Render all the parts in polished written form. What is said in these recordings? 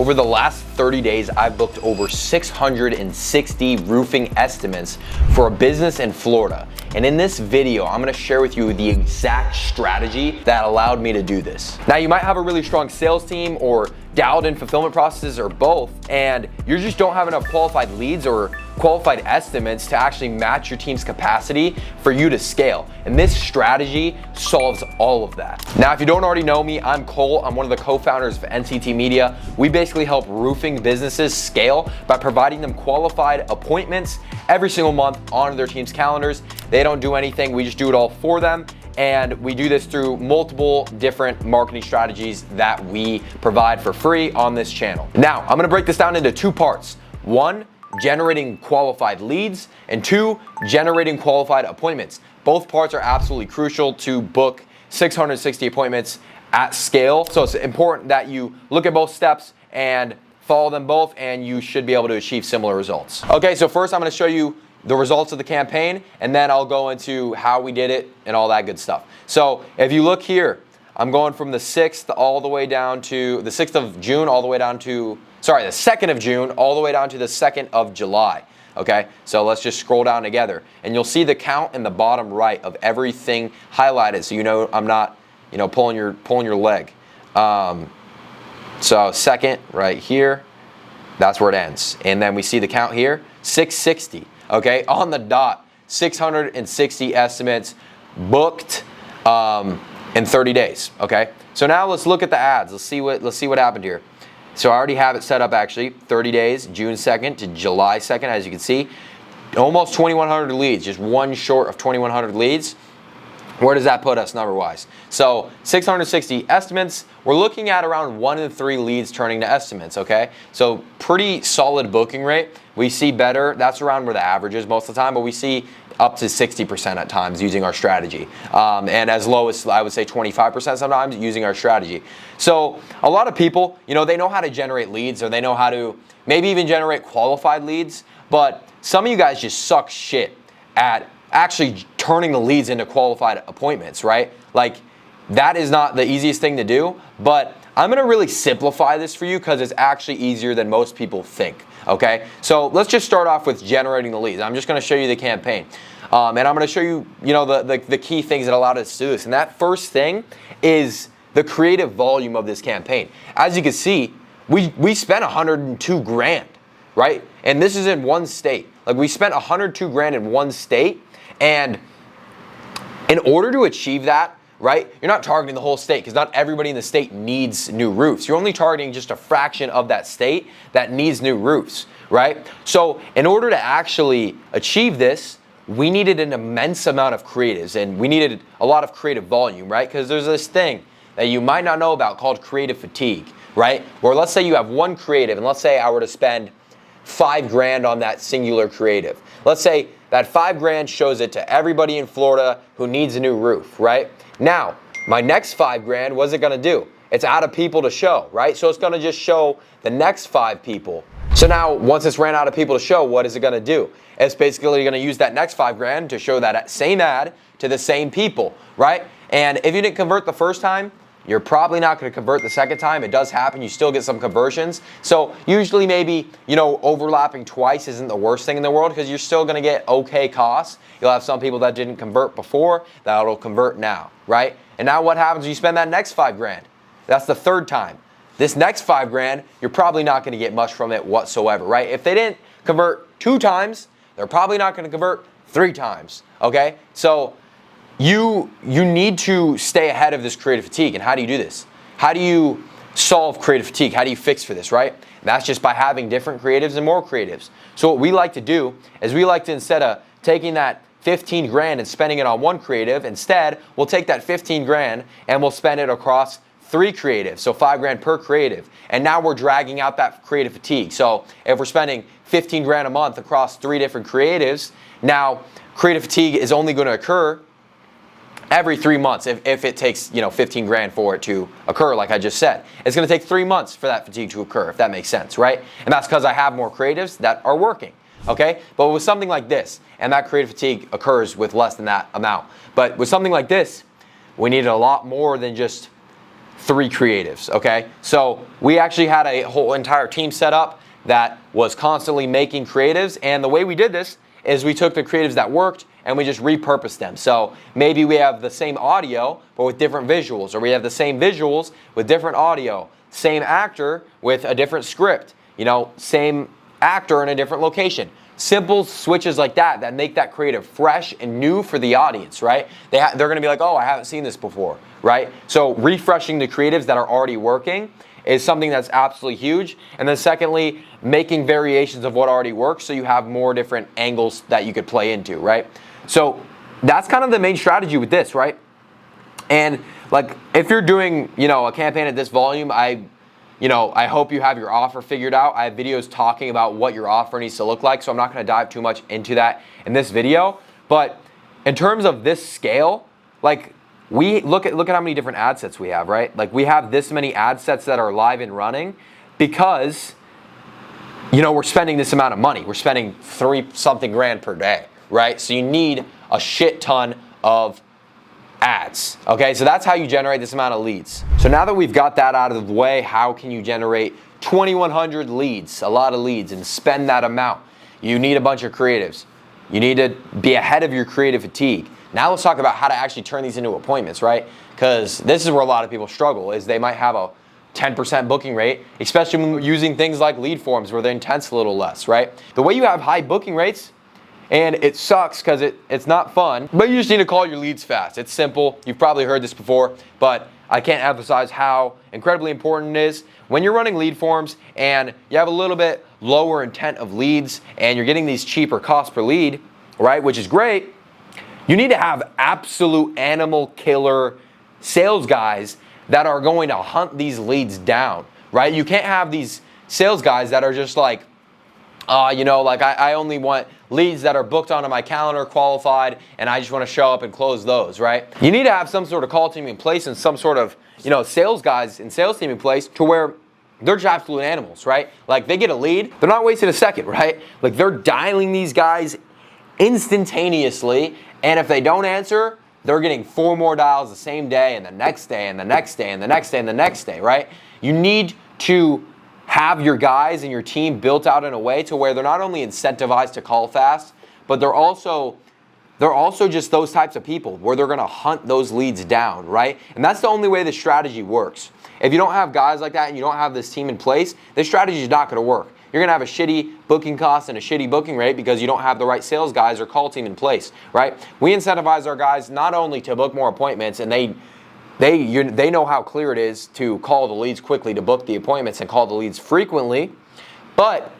Over the last 30 days, I've booked over 660 roofing estimates for a business in Florida. And in this video, I'm gonna share with you the exact strategy that allowed me to do this. Now, you might have a really strong sales team or dialed in fulfillment processes or both, and you just don't have enough qualified leads or qualified estimates to actually match your team's capacity for you to scale. And this strategy solves all of that. Now, if you don't already know me, I'm Cole. I'm one of the co-founders of NCT Media. We basically help roofing businesses scale by providing them qualified appointments every single month on their team's calendars. They don't do anything, we just do it all for them. And we do this through multiple different marketing strategies that we provide for free on this channel. Now, I'm gonna break this down into two parts. One, generating qualified leads, and two, generating qualified appointments. Both parts are absolutely crucial to book 660 appointments at scale. So it's important that you look at both steps and follow them both, and you should be able to achieve similar results. Okay, so first I'm gonna show you the results of the campaign, and then I'll go into how we did it and all that good stuff. So if you look here, I'm going from the 6th all the way down to the 6th of June all the way down to, sorry, the 2nd of June all the way down to the 2nd of July. Okay, so let's just scroll down together, and you'll see the count in the bottom right of everything highlighted, so you know I'm not, pulling your leg. So second right here, that's where it ends, and then we see the count here, 660. Okay, on the dot, 660 estimates booked in 30 days. Okay, so now let's look at the ads. Let's see what happened here. So I already have it set up actually. 30 days, June 2nd to July 2nd, as you can see, almost 2,100 leads, just one short of 2,100 leads. Where does that put us number-wise? So 660 estimates, we're looking at around 1 in 3 leads turning to estimates, okay? So pretty solid booking rate. We see better, that's around where the average is most of the time, but we see up to 60% at times using our strategy. And as low as, I would say, 25% sometimes using our strategy. So a lot of people, they know how to generate leads, or they know how to maybe even generate qualified leads, but some of you guys just suck shit at actually turning the leads into qualified appointments, right? Like, that is not the easiest thing to do, but I'm gonna really simplify this for you because it's actually easier than most people think, okay? So let's just start off with generating the leads. I'm just gonna show you the campaign. And I'm gonna show you, the key things that allowed us to do this. And that first thing is the creative volume of this campaign. As you can see, we spent 102 grand, right? And this is in one state. Like, we spent 102 grand in one state. And in order to achieve that, right, you're not targeting the whole state, because not everybody in the state needs new roofs. You're only targeting just a fraction of that state that needs new roofs, right? So in order to actually achieve this, we needed an immense amount of creatives, and we needed a lot of creative volume, right? Because there's this thing that you might not know about called creative fatigue, right? Where let's say you have one creative, and let's say I were to spend 5 grand on that singular creative. Let's say that 5 grand shows it to everybody in Florida who needs a new roof, right? Now, my next 5 grand, what's it gonna do? It's out of people to show, right? So it's gonna just show the next 5 people. So now, once it's ran out of people to show, what is it gonna do? It's basically gonna use that next 5 grand to show that same ad to the same people, right? And if you didn't convert the first time, you're probably not going to convert the second time. It does happen. You still get some conversions. So usually maybe, overlapping twice isn't the worst thing in the world, because you're still going to get okay costs. You'll have some people that didn't convert before that'll convert now, right? And now what happens when you spend that next 5 grand? That's the third time. This next 5 grand, you're probably not going to get much from it whatsoever, right? If they didn't convert 2 times, they're probably not going to convert 3 times, okay? So you need to stay ahead of this creative fatigue. And how do you do this? How do you solve creative fatigue? How do you fix for this, right? And that's just by having different creatives and more creatives. So what we like to do is we like to, instead of taking that 15 grand and spending it on one creative, instead we'll take that 15 grand and we'll spend it across 3 creatives, so 5 grand per creative. And now we're dragging out that creative fatigue. So if we're spending 15 grand a month across 3 different creatives, now creative fatigue is only going to occur every 3 months if it takes 15 grand for it to occur, like I just said. It's going to take 3 months for that fatigue to occur, if that makes sense, right? And that's because I have more creatives that are working, okay? But with something like this, and that creative fatigue occurs with less than that amount. But with something like this, we needed a lot more than just 3 creatives, okay? So we actually had a whole entire team set up that was constantly making creatives, and the way we did this is we took the creatives that worked and we just repurposed them. So maybe we have the same audio but with different visuals, or we have the same visuals with different audio, same actor with a different script, you know, same actor in a different location. Simple switches like that make that creative fresh and new for the audience, right? They're gonna be like, oh, I haven't seen this before, right? So refreshing the creatives that are already working is something that's absolutely huge. And then secondly, making variations of what already works so you have more different angles that you could play into, right? So that's kind of the main strategy with this, right? And like, if you're doing, you know, a campaign at this volume, I hope you have your offer figured out. I have videos talking about what your offer needs to look like, so I'm not gonna dive too much into that in this video. But in terms of this scale, like, we look at how many different ad sets we have, right? Like, we have this many ad sets that are live and running because, you know, we're spending this amount of money. We're spending 3-something grand per day, right? So you need a shit ton of ads, okay? So that's how you generate this amount of leads. So now that we've got that out of the way, how can you generate 2,100 leads, a lot of leads, and spend that amount? You need a bunch of creatives. You need to be ahead of your creative fatigue. Now let's talk about how to actually turn these into appointments, right? Because this is where a lot of people struggle, is they might have a 10% booking rate, especially when using things like lead forms where the intent's a little less, right? The way you have high booking rates, and it sucks because it's not fun, but you just need to call your leads fast. It's simple. You've probably heard this before, but I can't emphasize how incredibly important it is. When you're running lead forms and you have a little bit lower intent of leads and you're getting these cheaper costs per lead, right, which is great, you need to have absolute animal killer sales guys that are going to hunt these leads down, right? You can't have these sales guys that are just like, you know, like I only want leads that are booked onto my calendar, qualified, and I just want to show up and close those, right? You need to have some sort of call team in place and some sort of, you know, sales guys and sales team in place to where they're just absolute animals, right? Like, they get a lead, they're not wasting a second, right? Like, they're dialing these guys instantaneously, and if they don't answer, they're getting 4 more dials the same day, and the next day, and the next day, and the next day, and the next day, right? You need to have your guys and your team built out in a way to where they're not only incentivized to call fast, but they're also just those types of people where they're gonna hunt those leads down, right? And that's the only way the strategy works. If you don't have guys like that and you don't have this team in place, this strategy is not gonna work. You're gonna have a shitty booking cost and a shitty booking rate because you don't have the right sales guys or call team in place, right? We incentivize our guys not only to book more appointments, and they know how clear it is to call the leads quickly, to book the appointments and call the leads frequently, but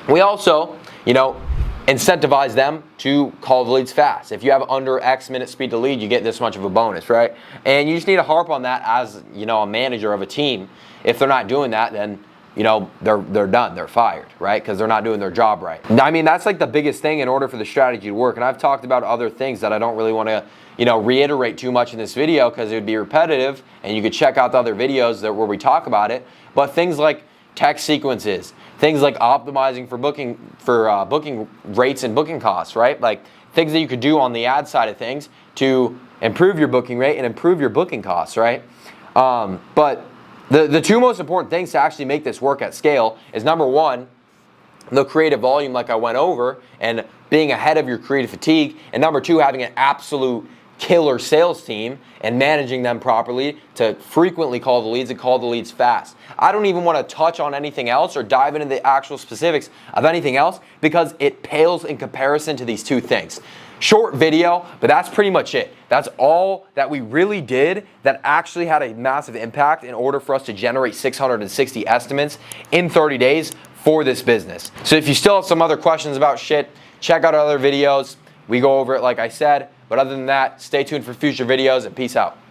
we also, you know, incentivize them to call the leads fast. If you have under X minute speed to lead, you get this much of a bonus, right? And you just need to harp on that as, you know, a manager of a team. If they're not doing that, then, you know, they're done, they're fired, right? Because they're not doing their job right. I mean, that's like the biggest thing in order for the strategy to work. And I've talked about other things that I don't really want to, you know, reiterate too much in this video because it would be repetitive, and you could check out the other videos where we talk about it. But things like text sequences, things like optimizing for booking rates and booking costs, right? Like things that you could do on the ad side of things to improve your booking rate and improve your booking costs, right? But the 2 most important things to actually make this work at scale is, number 1, the creative volume like I went over and being ahead of your creative fatigue, and number 2, having an absolute killer sales team and managing them properly to frequently call the leads and call the leads fast. I don't even want to touch on anything else or dive into the actual specifics of anything else because it pales in comparison to these 2 things. Short video, but that's pretty much it. That's all that we really did that actually had a massive impact in order for us to generate 660 estimates in 30 days for this business. So if you still have some other questions about shit, check out our other videos. We go over it like I said. But other than that, stay tuned for future videos and peace out.